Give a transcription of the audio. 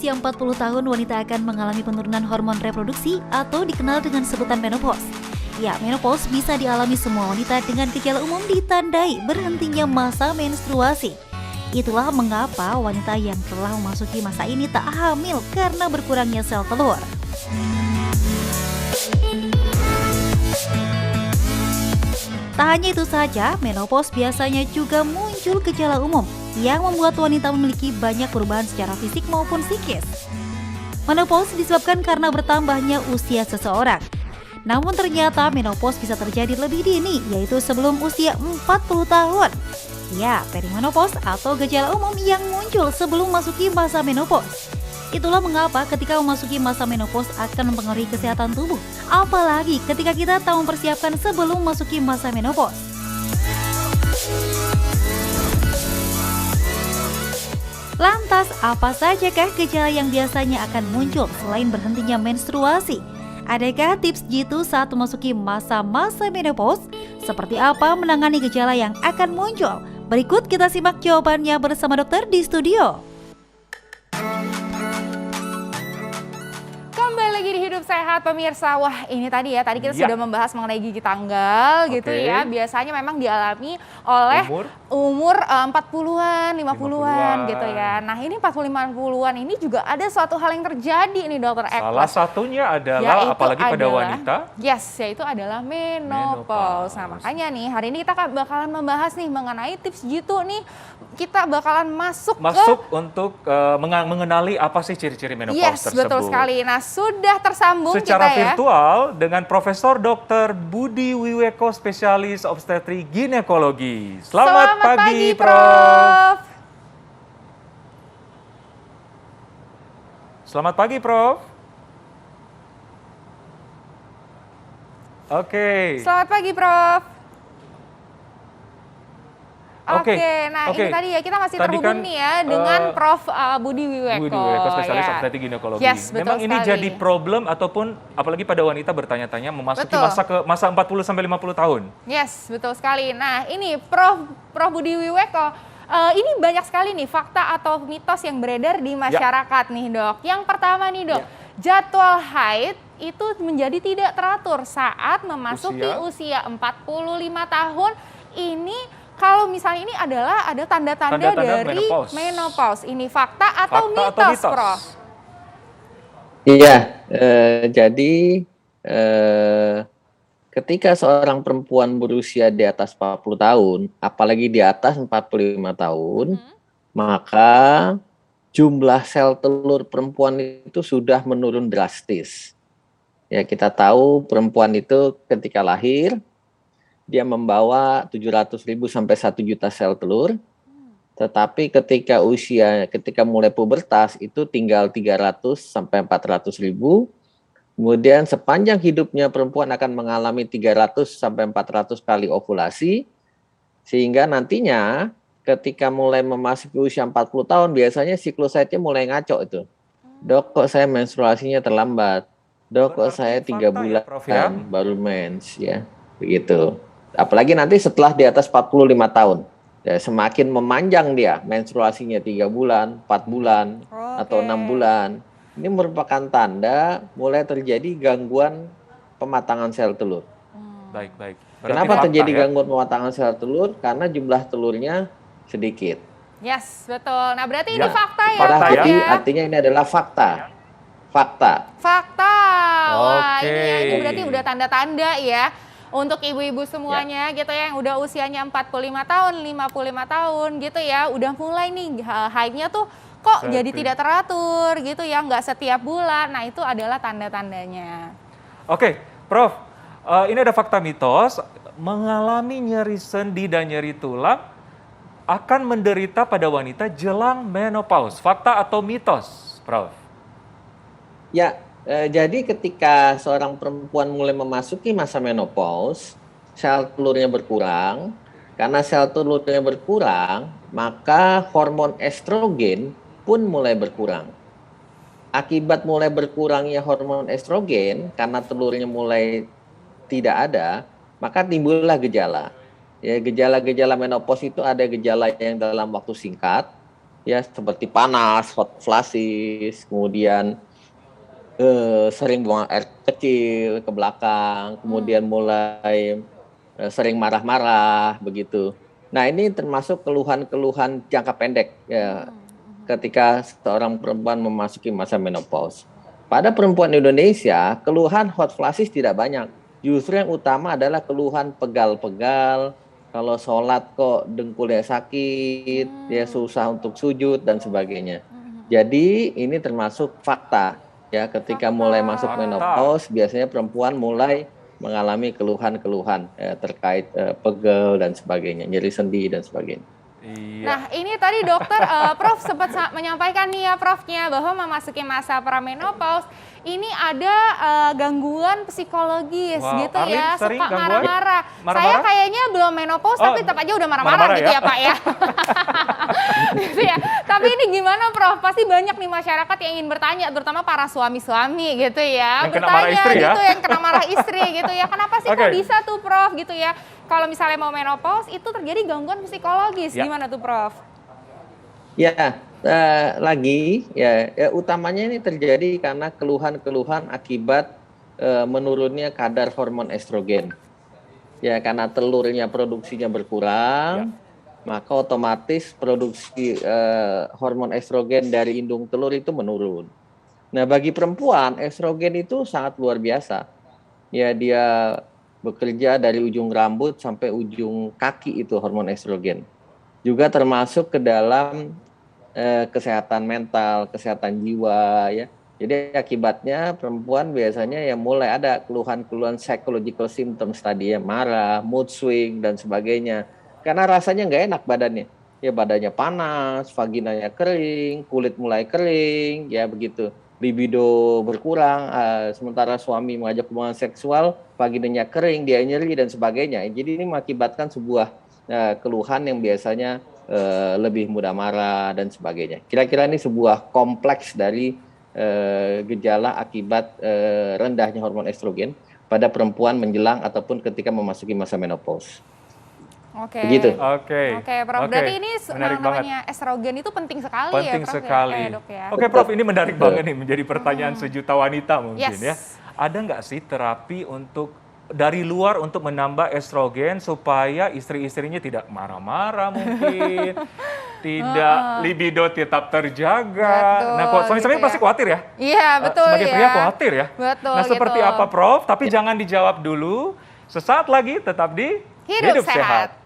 usia 40 tahun, wanita akan mengalami penurunan hormon reproduksi atau dikenal dengan sebutan menopause. Ya, menopause bisa dialami semua wanita dengan gejala umum ditandai berhentinya masa menstruasi. Itulah mengapa wanita yang telah memasuki masa ini tak hamil karena berkurangnya sel telur. Tak hanya itu saja, menopause biasanya juga muncul gejala umum yang membuat wanita memiliki banyak perubahan secara fisik maupun psikis. Menopause disebabkan karena bertambahnya usia seseorang. Namun ternyata menopause bisa terjadi lebih dini, yaitu sebelum usia 40 tahun. Ya, perimenopause atau gejala umum yang muncul sebelum memasuki masa menopause. Itulah mengapa ketika memasuki masa menopause akan mempengaruhi kesehatan tubuh. Apalagi ketika kita tak mempersiapkan sebelum memasuki masa menopause. Lantas, apa sajakah gejala yang biasanya akan muncul selain berhentinya menstruasi? Adakah tips jitu saat memasuki masa-masa menopause? Seperti apa menangani gejala yang akan muncul? Berikut kita simak jawabannya bersama dokter di studio. Kembali lagi di Hidup Sehat pemirsa. Wah, ini tadi kita sudah membahas mengenai gigi tanggal gitu ya. Biasanya memang dialami oleh umur 40-an, 50-an gitu ya. Nah, ini 40-50-an ini juga ada suatu hal yang terjadi nih Dokter Eko. Salah satunya adalah apalagi pada wanita. Yaitu adalah menopause. Nah, makanya nih hari ini kita bakalan membahas nih mengenai tips jitu nih. Kita bakalan masuk untuk mengenali apa sih ciri-ciri menopause tersebut. Betul sekali. Nah, sudah tersambung secara kita virtual dengan Profesor Dr. Budi Wiweko, spesialis obstetri ginekologi. Selamat pagi, Prof. Selamat pagi, Prof. Oke. Selamat pagi, Prof. Oke, ini tadi ya kita masih terhubung nih ya dengan Prof. Budi Wiweko. Budi Wiweko, spesialis obstetri ginekologi. Memang ini jadi problem ataupun apalagi pada wanita bertanya-tanya memasuki masa 40 sampai 50 tahun. Yes, betul sekali. Nah, ini Prof. Budi Wiweko, ini banyak sekali nih fakta atau mitos yang beredar di masyarakat nih, Dok. Yang pertama nih, Dok, jadwal haid itu menjadi tidak teratur saat memasuki usia 45 tahun. Ini kalau misalnya ini adalah ada tanda-tanda dari menopause. Ini fakta atau mitos, Prof? Iya, jadi ketika seorang perempuan berusia di atas 40 tahun, apalagi di atas 45 tahun, maka jumlah sel telur perempuan itu sudah menurun drastis. Ya, kita tahu perempuan itu ketika lahir, dia membawa 700.000 sampai 1 juta sel telur. Tetapi ketika mulai pubertas itu tinggal 300 sampai 400.000. Kemudian sepanjang hidupnya perempuan akan mengalami 300 sampai 400 kali ovulasi. Sehingga nantinya ketika mulai memasuki usia 40 tahun biasanya siklus haidnya mulai ngaco itu. Dok, kok saya menstruasinya terlambat. Dok, kok saya 3 bulan baru mens, ya. Begitu. Apalagi nanti setelah di atas 45 tahun. Ya, semakin memanjang dia menstruasinya 3 bulan, 4 bulan, atau 6 bulan. Ini merupakan tanda mulai terjadi gangguan pematangan sel telur. Baik. Kenapa terjadi gangguan pematangan sel telur? Karena jumlah telurnya sedikit. Yes, betul. Nah, berarti ini fakta ya, Pak ya? Artinya ini adalah fakta. Wah, ini berarti udah tanda-tanda ya. Untuk ibu-ibu semuanya gitu ya, yang udah usianya 45 tahun, 55 tahun gitu ya, udah mulai nih haidnya tuh kok jadi tidak teratur gitu ya, nggak setiap bulan. Nah, itu adalah tanda-tandanya. Oke, Prof, ini ada fakta mitos, mengalami nyeri sendi dan nyeri tulang akan menderita pada wanita jelang menopause. Fakta atau mitos, Prof? Ya, jadi ketika seorang perempuan mulai memasuki masa menopause, sel telurnya berkurang. Karena sel telurnya berkurang, maka hormon estrogen pun mulai berkurang. Akibat mulai berkurangnya hormon estrogen, karena telurnya mulai tidak ada, maka timbullah gejala. Ya, gejala-gejala menopause itu ada gejala yang dalam waktu singkat, ya seperti panas, hot flashes, kemudian sering buang air kecil ke belakang, kemudian mulai sering marah-marah begitu. Nah, ini termasuk keluhan-keluhan jangka pendek ya ketika seorang perempuan memasuki masa menopause. Pada perempuan Indonesia, keluhan hot flashes tidak banyak. Justru yang utama adalah keluhan pegal-pegal, kalau sholat kok dengkulnya sakit, ya susah untuk sujud dan sebagainya. Jadi ini termasuk fakta ya ketika mulai masuk menopause biasanya perempuan mulai mengalami keluhan-keluhan ya, terkait pegel dan sebagainya, nyeri sendi dan sebagainya. Iya. Nah, ini tadi dokter, Prof sempat menyampaikan nih ya Profnya bahwa memasuki masa pramenopause ini ada gangguan psikologis gitu Arlin ya, sering suka gangguan? marah-marah. Saya Marah-marah? kayaknya belum menopause tapi tetap aja udah marah-marah marah-marah gitu ya? ya Pak ya. Gitu ya. Tapi ini gimana Prof? Pasti banyak nih masyarakat yang ingin bertanya, terutama para suami-suami gitu ya. Yang kena marah Bertanya istri ya? gitu, yang kena marah istri gitu ya. Kenapa sih kok Oke. bisa tuh Prof gitu ya? Kalau misalnya mau menopause itu terjadi gangguan psikologis. Ya. Gimana tuh Prof? Ya, utamanya ini terjadi karena keluhan-keluhan akibat menurunnya kadar hormon estrogen. Ya, karena telurnya produksinya berkurang, maka otomatis produksi hormon estrogen dari indung telur itu menurun. Nah, bagi perempuan, estrogen itu sangat luar biasa. Ya, dia bekerja dari ujung rambut sampai ujung kaki itu hormon estrogen. Juga termasuk ke dalam kesehatan mental, kesehatan jiwa ya. Jadi akibatnya perempuan biasanya yang mulai ada keluhan-keluhan psychological symptoms tadi ya, marah, mood swing dan sebagainya. Karena rasanya nggak enak badannya. Ya badannya panas, vaginanya kering, kulit mulai kering, ya begitu. Libido berkurang, sementara suami mengajak hubungan seksual, vaginanya kering, dia nyeri dan sebagainya. Jadi ini mengakibatkan sebuah keluhan yang biasanya lebih mudah marah dan sebagainya. Kira-kira ini sebuah kompleks dari gejala akibat rendahnya hormon estrogen pada perempuan menjelang ataupun ketika memasuki masa menopause. Oke. Begitu. Oke. Oke, Prof. Oke. Berarti ini Menarik banget. namanya estrogen itu penting sekali ya, Penting Prof. sekali. Ya, Dok ya. Oke, Prof, ini menarik banget nih menjadi pertanyaan sejuta wanita mungkin Yes. ya. Ada nggak sih terapi untuk dari luar untuk menambah estrogen supaya istri-istrinya tidak marah-marah mungkin, tidak libido tetap terjaga. Betul, Nah, kok suami-suami gitu pasti ya. khawatir ya? Iya, betul Sebagai ya. pria khawatir ya. Betul Nah, seperti gitu. apa, Prof? Tapi jangan dijawab dulu. Sesaat lagi tetap di Hidup sehat.